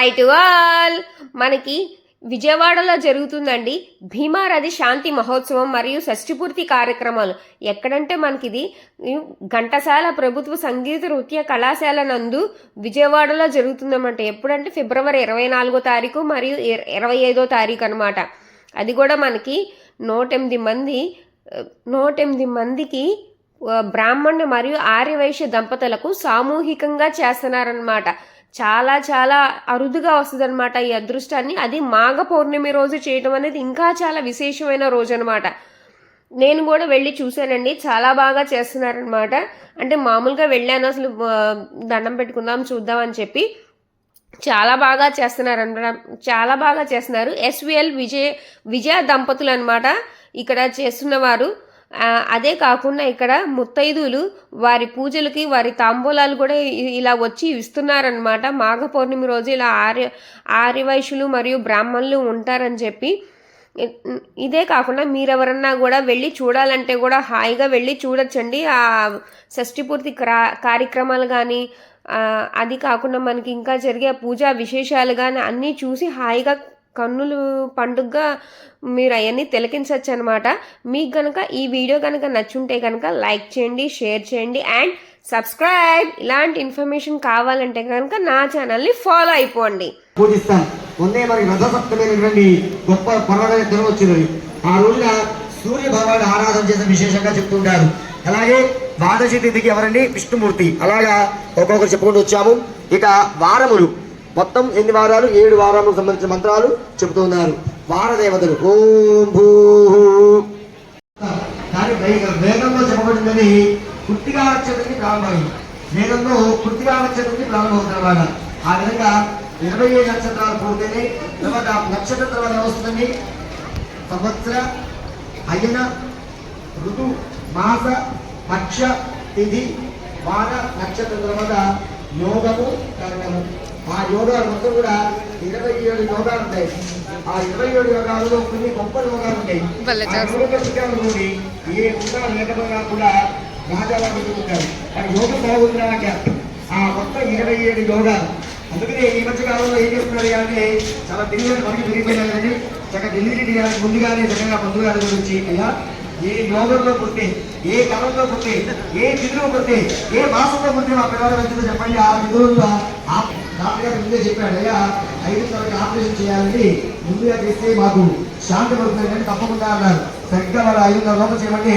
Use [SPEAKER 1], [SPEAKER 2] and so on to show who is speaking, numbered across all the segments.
[SPEAKER 1] Hi to all. మనకి విజయవాడలో జరుగుతుందండి భీమారథి శాంతి మహోత్సవం మరియు షష్ఠిపూర్తి కార్యక్రమాలు. ఎక్కడంటే మనకి ఇది ఘంటసాల ప్రభుత్వ సంగీత నృత్య కళాశాల నందు విజయవాడలో జరుగుతుందన్నమాట. ఎప్పుడంటే ఫిబ్రవరి 24వ తారీఖు మరియు 25వ తారీఖు అనమాట. అది కూడా మనకి 108 మందికి బ్రాహ్మణ మరియు ఆర్యవైశ్య దంపతులకు సామూహికంగా చేస్తున్నారనమాట. చాలా చాలా అరుదుగా వస్తుంది అనమాట ఈ అదృష్టాన్ని. అది మాఘ పౌర్ణమి రోజు చేయడం అనేది ఇంకా చాలా విశేషమైన రోజు అనమాట. నేను కూడా వెళ్ళి చూశానండి, చాలా బాగా చేస్తున్నారనమాట. అంటే మామూలుగా వెళ్ళాను, అసలు దండం పెట్టుకుందాం చూద్దాం అని చెప్పి. చాలా బాగా చేస్తున్నారు. ఎస్విఎల్ విజయ దంపతులు అనమాట ఇక్కడ చేస్తున్నవారు. అదే కాకుండా ఇక్కడ ముత్తైదులు వారి పూజలకి వారి తాంబూలాలు కూడా ఇలా వచ్చి ఇస్తున్నారనమాట. మాఘ పౌర్ణమి రోజు ఇలా ఆర్యవైశ్యులు మరియు బ్రాహ్మణులు ఉంటారని చెప్పి. ఇదే కాకుండా మీరెవరన్నా కూడా వెళ్ళి చూడాలంటే కూడా హాయిగా వెళ్ళి చూడొచ్చండి. ఆ షష్ఠిపూర్తి కార్యక్రమాలు కానీ, అది కాకుండా మనకి ఇంకా జరిగే పూజా విశేషాలు కానీ అన్నీ చూసి హాయిగా కన్నులు పండుగగా మీరు అవన్నీ తిలకించవచ్చు అనమాట. మీకు కనుక ఈ వీడియో కనుక నచ్చుంటే కనుక లైక్ చేయండి, షేర్ చేయండి అండ్ సబ్స్క్రైబ్. ఇలాంటి ఇన్ఫర్మేషన్ కావాలంటే కనుక నా ఛానల్ని ఫాలో అయిపోండి.
[SPEAKER 2] పూజిస్తాం. మొన్నే మనకి రథసప్తమైనటువంటి గొప్ప పర్వదిన దినం వచ్చినది. ఆ రోజున సూర్య భగవాను ఆరాధన చేసిన విశేషంగా చెప్తుంటారు. అలాగే ద్వాదశి తిథికి ఎవరండి? విష్ణుమూర్తి. అలాగా ఒక్కొక్కరు చెప్పుకుంటూ వచ్చాము. ఇక వారములు మొత్తం ఎన్ని వారాలు? 7 వారాలకు సంబంధించిన మంత్రాలు చెబుతున్నారు. వారదేవతలు ఓం భూ. కానీ వేదంలో చెప్పబడిందని కృత్తికా నక్షత్రానికి ప్రారంభమైంది. వేదంలో కృత్తికా నక్షత్రానికి ప్రారంభమవుతుంది అన్నమాట. ఆ విధంగా 27 నక్షత్రాలు పూర్తయినాయి. తర్వాత నక్షత్రం తర్వాత వస్తుందండి సంవత్సర, అయన, ఋతు, మాస, పక్ష, తిథి, వార, నక్షత్రం తర్వాత యోగము, కరణము. ఆ యోగాలు మొత్తం కూడా 27 యోగాలు ఉంటాయి. ఆ 27 యోగాలలో కొన్ని గొప్ప యోగాలు ఉంటాయి. ఏ యోగాలు లేకపోయినా కూడా రాజావాళ్ళు ఉంటారు. ఆ యోగం బాగుంటాక ఆ మొత్తం 27 యోగాలు. అందుకనే ఈ మధ్య కాలంలో ఏం చేస్తున్నారు అంటే చాలా తెలియదు మనకి పెరిగిపోయినారండి. చక్కగా ఢిల్లీ ముందుగానే చక్కగా బంధువుల గురించి అయ్యా ఏ యోగంలో పుట్టే, ఏ కళంలో పుట్టే, ఏ తిథిలో పుట్టే, ఏ మాసంలో పుట్టే మా పిల్లలు వచ్చిందో చెప్పండి. ఆ విధుల్లో డాక్టర్ గారు ముందే చెప్పాడు, అయ్యా 5 తరగతి ఆపరేషన్ చేయాలని ముందుగా చేస్తే మాకు శాంతి పడుతుంది కానీ తప్పకుండా అన్నారు. సరిగ్గా వాళ్ళు 5:30 లోపల చేయమంటే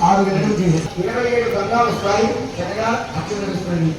[SPEAKER 2] 6 గంటలు చేసేది. 27 గంగాలు వస్తాయి. చక్కగా అక్షరం వస్తుంది.